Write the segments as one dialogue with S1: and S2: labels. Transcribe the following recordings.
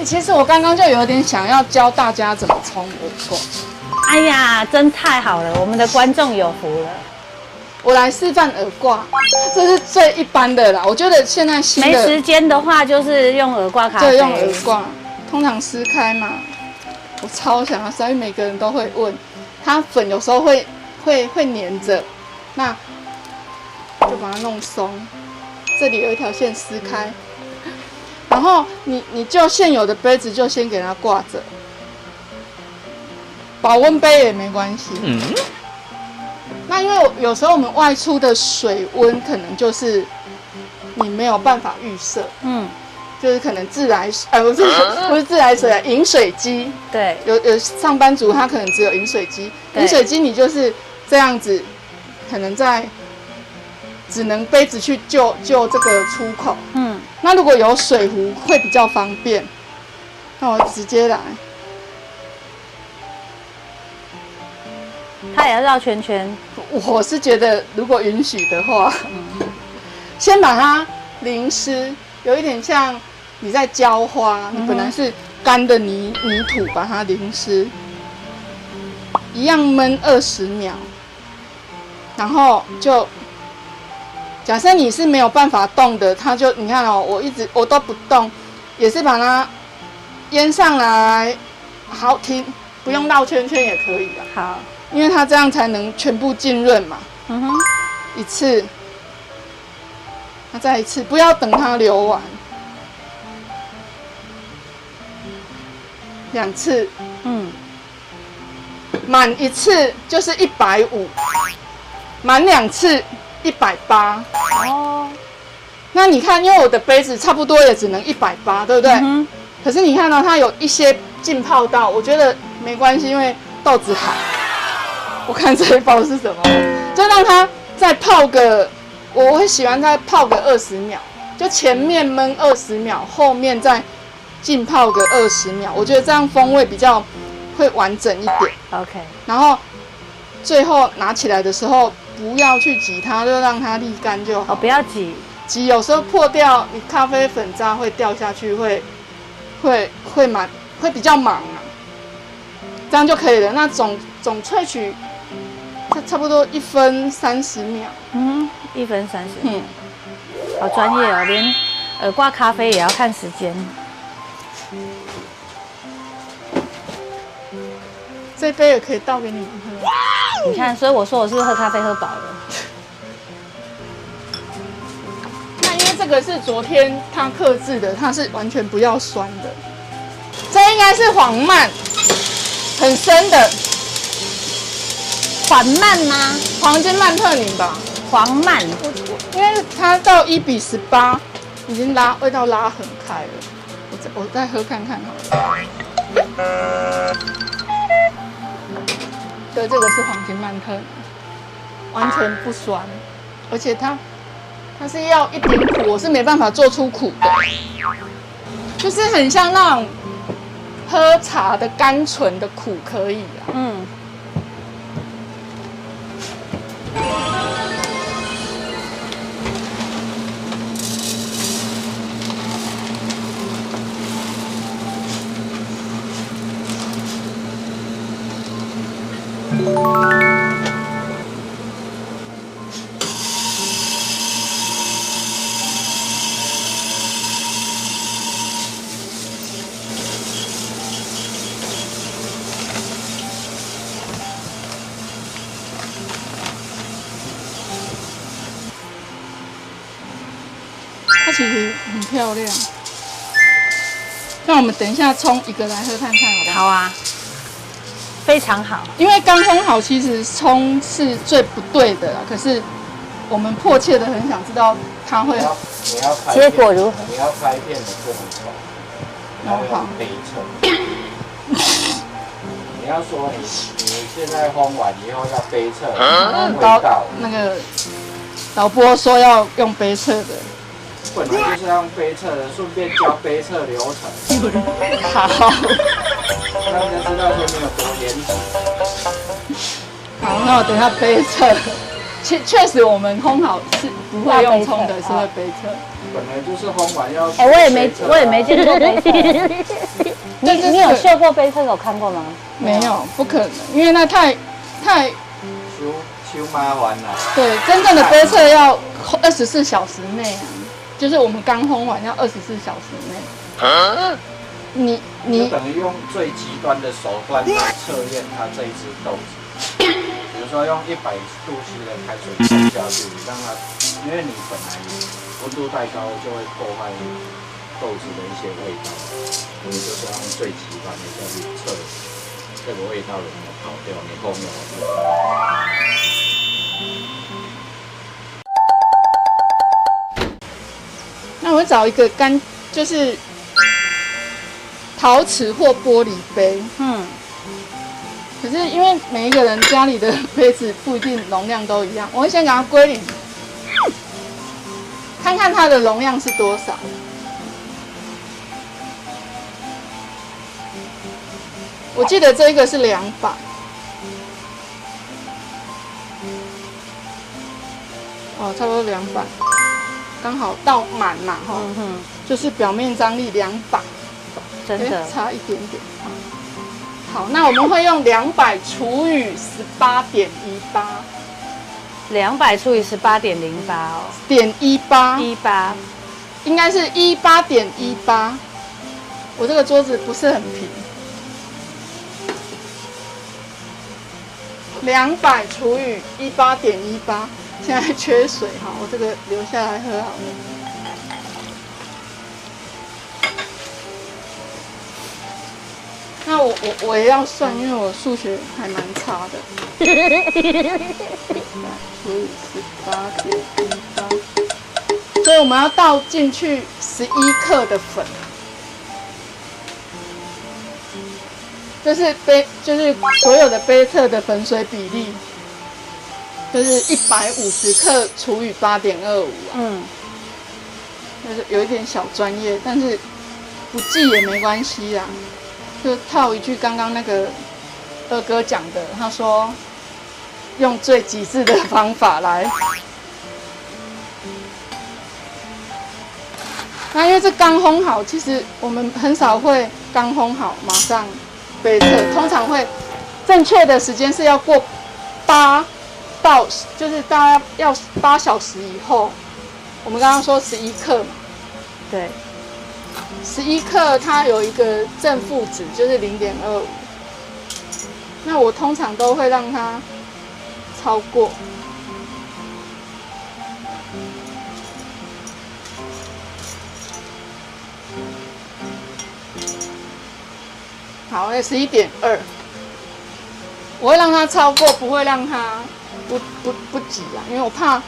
S1: 其实我刚刚就有点想要教大家怎么冲耳挂。
S2: 哎呀，真太好了，我们的观众有福了。
S1: 我来示范耳挂，这是最一般的啦。我觉得现在新的
S2: 没时间的话，就是用耳挂咖啡。
S1: 对，用耳挂，通常撕开嘛。我超想要撕，因为每个人都会问，它粉有时候会粘着，那就把它弄松。这里有一条线撕开，然后你就现有的杯子就先给它挂着，保温杯也没关系。那因为有时候我们外出的水温可能就是你没有办法预设，就是可能自来水，不是自来水啊，饮水机。
S2: 对，
S1: 有上班族他可能只有饮水机，饮水机你就是这样子，可能只能杯子去救这个出口。那如果有水壶会比较方便。那我直接来。
S2: 它也要绕圈圈。
S1: 我是觉得，如果允许的话，先把它淋湿，有一点像你在浇花，你本来是干的泥土，把它淋湿，一样焖20秒，然后就假设你是没有办法动的，它就你看哦，我都不动，也是把它腌上来，好停，不用绕圈圈也可以啊。
S2: 好。
S1: 因为它这样才能全部浸润嘛。一次，那再一次，不要等它流完。2次，满1次就是150，满2次180。哦，那你看，因为我的杯子差不多也只能180，对不对？可是你看到它有一些浸泡到，我觉得没关系，因为豆子好。我看这一包是什么，就让它再泡个，我会喜欢再泡个20秒，就前面焖20秒，后面再浸泡个20秒，我觉得这样风味比较会完整一点。
S2: OK。
S1: 然后最后拿起来的时候，不要去挤它，就让它沥干就好。
S2: 不要挤，
S1: 挤有时候破掉，你咖啡粉渣会掉下去，会比较忙啊。这样就可以了。那总萃取。差不多1分30秒。
S2: 1分30秒。好专业哦，连耳挂咖啡也要看时间。
S1: 这杯也可以倒给你们喝。
S2: 你看，所以我说我是喝咖啡喝饱了。
S1: 那因为这个是昨天他客制的，它是完全不要酸的。这应该是黄蔓，很深的。
S2: 缓慢吗？
S1: 黄金曼特宁吧，
S2: 黄蔓。
S1: 因为它到1:18，已经味道拉很开了。我再喝看看哈。对，这个是黄金曼特宁，完全不酸，而且它是要一点苦，我是没办法做出苦的，就是很像那种喝茶的甘醇的苦可以啊。它其实很漂亮。那我们等一下冲一个来喝看看，好不好？
S2: 好啊，非常好。
S1: 因为刚烘好，其实冲是最不对的啦。可是我们迫切的很想知道它会
S2: 结果如何？
S3: 你要拍片的不能冲，然后用杯测。你要说你现在烘完以后要杯测，味道。
S1: 那个导播说要用杯测的。
S3: 本来就是要用杯测的，顺便教杯测流程。
S1: 好，
S3: 让人家知道说你有多严谨。
S1: 好，那我等一下杯测。确实我们烘好是不会用冲的，是会杯测。
S3: 本来就是烘完要。
S2: 我也没见过杯测。你有秀过杯测？有看过吗？
S1: 没有，不可能，因为那太
S3: 修麻烦了。
S1: 对，真正的杯测要24小时内啊，就是我们刚烘完要24小时内。你
S3: 等于用最极端的手段来测验它这一只豆子，比如说用100°C的开水冲下去，让它，因为你本来温度太高就会破坏豆子的一些味道，你就是要用最极端的下去测这个味道有没有跑掉，你烘有没有？
S1: 那我找一个就是陶瓷或玻璃杯，可是因为每一个人家里的杯子不一定容量都一样，我会先给它归零，看看它的容量是多少。我记得这一个是200，哦，差不多200，刚好到满嘛，哈，就是表面张力200，
S2: 真的
S1: 差一点点。好，那我们会用200除以18.18。
S2: 200除以18.08哦。
S1: 18.18，应该是18.18。我这个桌子不是很平。200除以18.18，现在缺水哈，我这个留下来喝好了。那我也要算，因为我数学还蛮差的。除以18.18，所以我们要倒进去11克的粉。就是所有的杯测的粉水比例，就是150克除以8.25啊。就是有一点小专业，但是不记也没关系啦。就套一句刚刚那个二哥讲的，他说用最极致的方法来。那因为这刚烘好，其实我们很少会刚烘好马上杯测，通常会正确的时间是要过就是大概要8小时以后。我们刚刚说11克嘛，
S2: 对
S1: ，11克它有一个正负值，就是0.25。那我通常都会让它超过。好，11.2，我会让它超过，不会让它不挤啊，因为我怕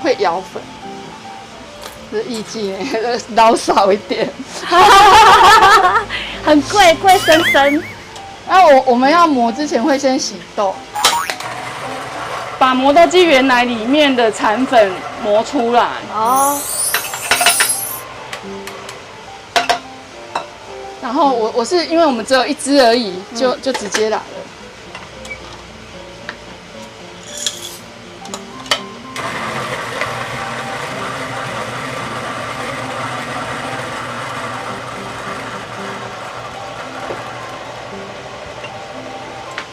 S1: 会咬粉。这艺伎捞少一点，
S2: 很贵生生。
S1: 那我们要磨之前会先洗豆，把磨豆机原来里面的残粉磨出来。
S2: 哦。
S1: 然后我是因为我们只有1支而已，就直接来了。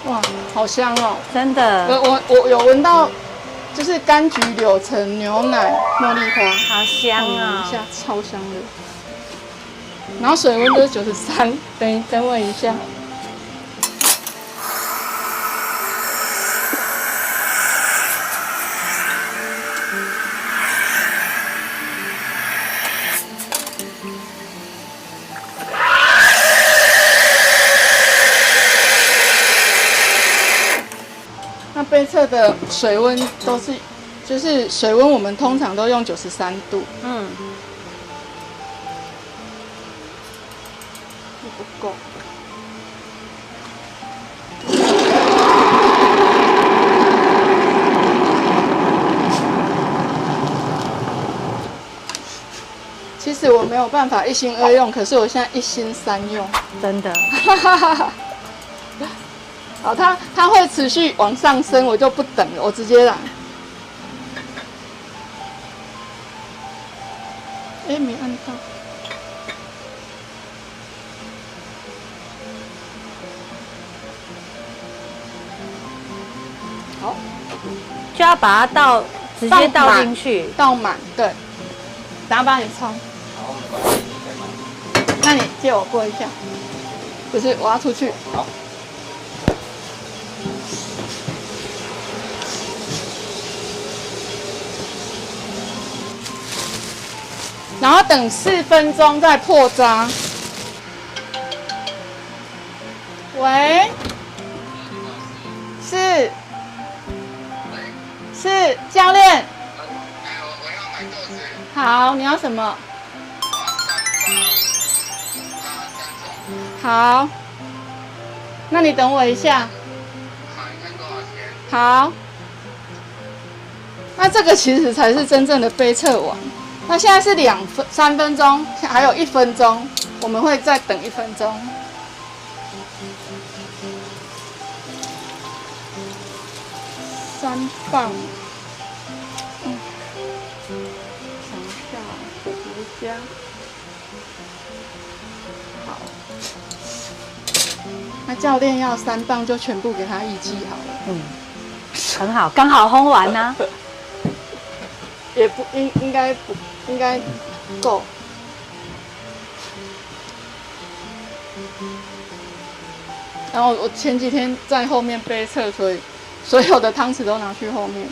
S1: 哇，好香哦！
S2: 真的。
S1: 我有闻到，就是柑橘、柳橙、牛奶、茉莉花，
S2: 好香啊！
S1: 一下超香的。然后水温都是93，等我一下。那杯测的水温都是，就是水温我们通常都用93度。不够。其实我没有办法1心2用，可是我现在1心3用，
S2: 真的。
S1: 好，它会持续往上升，我就不等了，我直接来。哎，没按到。好，
S2: 就要把它直接倒进去，
S1: 倒满，对。等下帮你冲。
S3: 好，没关系，可以吗？
S1: 那你借我过一下。不是，我要出去。
S3: 好。
S1: 然后等4分钟再破渣。喂，是教练。
S4: 我要买豆子。
S1: 好，你要什么？好，那你等我一下。
S4: 好，你看多少钱？
S1: 好。那这个其实才是真正的杯测完。那现在是3分钟，还有1分钟，我们会再等1分钟。3磅，想一下，9加，好。那教练要3磅，就全部给他1记好了。
S2: 很好，刚好烘完呢、
S1: 也不应该够。然后我前几天在后面杯测，所以所有的汤匙都拿去后面。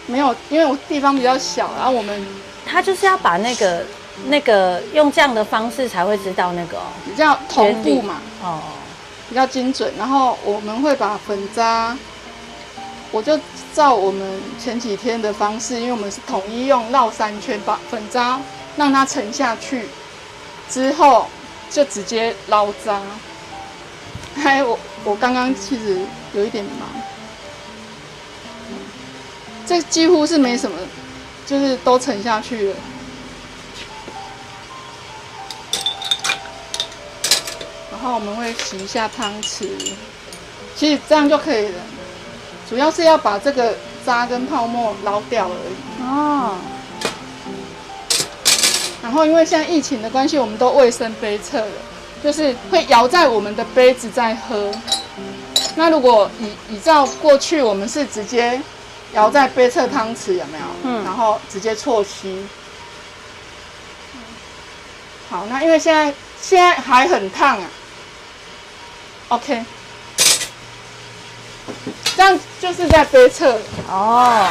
S1: 没有，因为我地方比较小，然后我们
S2: 他就是要把那个用这样的方式才会知道那个
S1: 比较同步嘛，
S2: 哦，
S1: 比较精准。然后我们会把粉渣，我就照我们前几天的方式，因为我们是统一用绕3圈，把粉渣让它沉下去，之后就直接捞渣。还有我刚刚其实有一点忙，这几乎是没什么，就是都沉下去了。然后我们会洗一下汤匙，其实这样就可以了。主要是要把这个渣跟泡沫捞掉而已。
S2: 哦。
S1: 然后因为现在疫情的关系，我们都卫生杯测了，就是会舀在我们的杯子再喝。那如果依照过去，我们是直接舀在杯测汤匙，有没有？然后直接啜吸。好，那因为现在还很烫啊。OK。这样就是在杯测
S2: 哦。